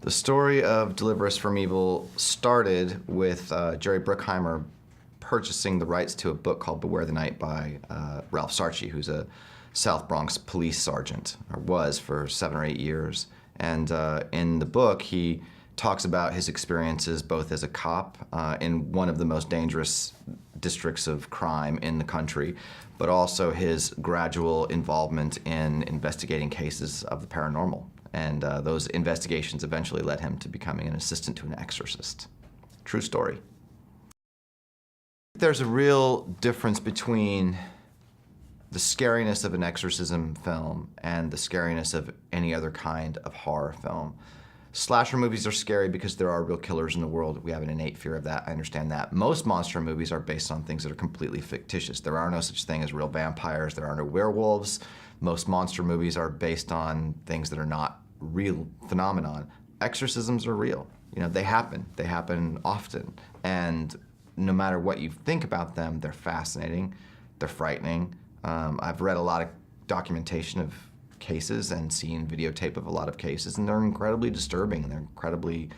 The story of Deliver Us from Evil started with Jerry Bruckheimer purchasing the rights to a book called Beware the Night by Ralph Sarchie, who's a South Bronx police sergeant, or was for 7 or 8 years. And in the book, he talks about his experiences both as a cop in one of the most dangerous districts of crime in the country, but also his gradual involvement in investigating cases of the paranormal. And those investigations eventually led him to becoming an assistant to an exorcist. True story. There's a real difference between the scariness of an exorcism film and the scariness of any other kind of horror film. Slasher movies are scary because there are real killers in the world. We have an innate fear of that. I understand that. Most monster movies are based on things that are completely fictitious. There are no such thing as real vampires. There are no werewolves. Most monster movies are based on things that are not real phenomenon. Exorcisms are real. You know, they happen. They happen often. And no matter what you think about them, they're fascinating. They're frightening. I've read a lot of documentation of cases and seen videotape of a lot of cases, and they're incredibly disturbing and they're incredibly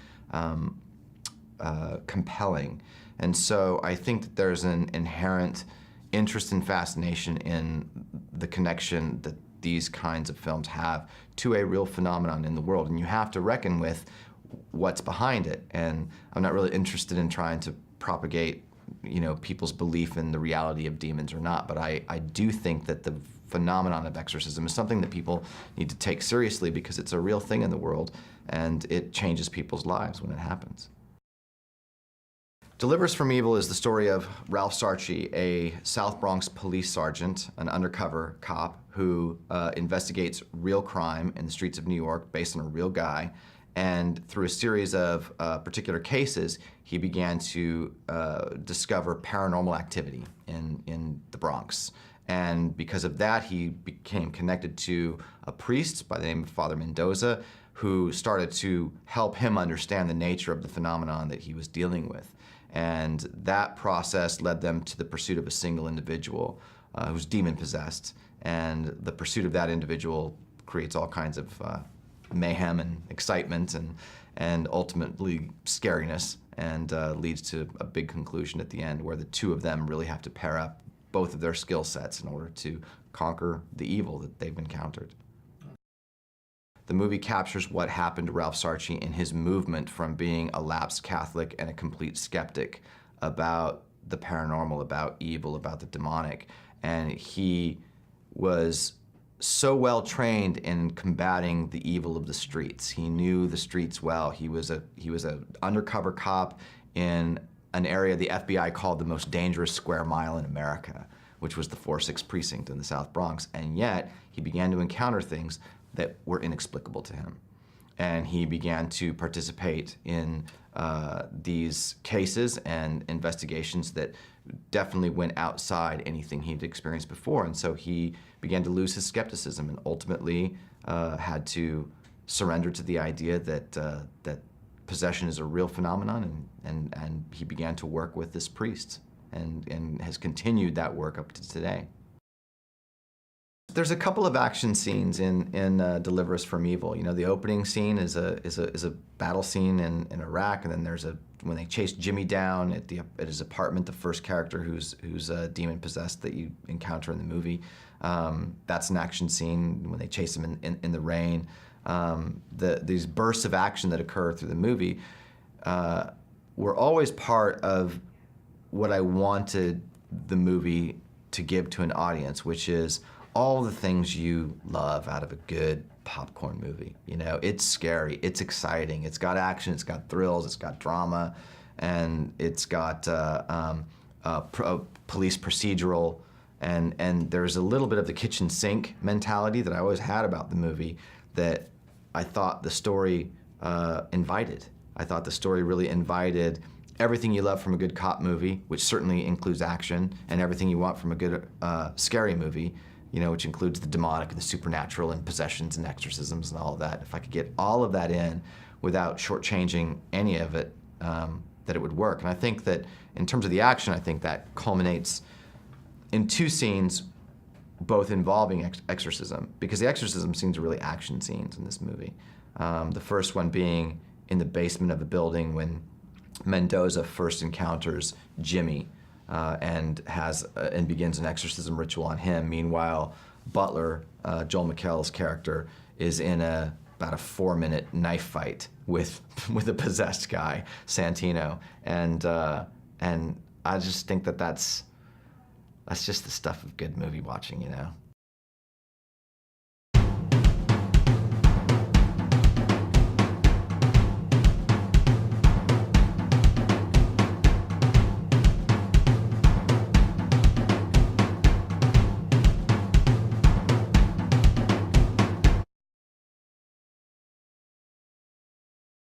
compelling. And so I think that there's an inherent interest and fascination in the connection that these kinds of films have to a real phenomenon in the world, and you have to reckon with what's behind it. And I'm not really interested in trying to propagate, you know, people's belief in the reality of demons or not, but I do think that the phenomenon of exorcism is something that people need to take seriously because it's a real thing in the world and it changes people's lives when it happens. Deliver Us from Evil is the story of Ralph Sarchie, a South Bronx police sergeant, an undercover cop who investigates real crime in the streets of New York based on a real guy. And through a series of particular cases, he began to discover paranormal activity in the Bronx. And because of that, he became connected to a priest by the name of Father Mendoza, who started to help him understand the nature of the phenomenon that he was dealing with. And that process led them to the pursuit of a single individual who's demon-possessed. And the pursuit of that individual creates all kinds of mayhem and excitement and ultimately scariness, and leads to a big conclusion at the end where the two of them really have to pair up both of their skill sets in order to conquer the evil that they've encountered. The movie captures what happened to Ralph Sarchie in his movement from being a lapsed Catholic and a complete skeptic about the paranormal, about evil, about the demonic. And he was so well trained in combating the evil of the streets. He knew the streets well. He was an undercover cop in an area the FBI called the most dangerous square mile in America, which was the 4-6 precinct in the South Bronx. And yet, he began to encounter things that were inexplicable to him. And he began to participate in these cases and investigations that definitely went outside anything he'd experienced before. And so he began to lose his skepticism and ultimately had to surrender to the idea that that possession is a real phenomenon, and he began to work with this priest and has continued that work up to today. There's a couple of action scenes in Deliver Us from Evil. You know, the opening scene is a battle scene in Iraq, and then there's when they chase Jimmy down at his apartment, the first character who's demon possessed that you encounter in the movie. That's an action scene when they chase him in the rain. These bursts of action that occur through the movie were always part of what I wanted the movie to give to an audience, which is all the things you love out of a good popcorn movie. You know, it's scary, it's exciting, it's got action, it's got thrills, it's got drama, and it's got police procedural, and there's a little bit of the kitchen sink mentality that I always had about the movie that I thought the story invited. I thought the story really invited everything you love from a good cop movie, which certainly includes action, and everything you want from a good scary movie, you know, which includes the demonic and the supernatural and possessions and exorcisms and all of that. If I could get all of that in without shortchanging any of it, that it would work. And I think that in terms of the action, I think that culminates in 2 scenes both involving exorcism, because the exorcism scenes are really action scenes in this movie. The first one being in the basement of a building when Mendoza first encounters Jimmy and begins an exorcism ritual on him. Meanwhile, Butler, Joel McHale's character, is in about a 4-minute knife fight with a possessed guy, Santino, and I just think that's just the stuff of good movie watching, you know.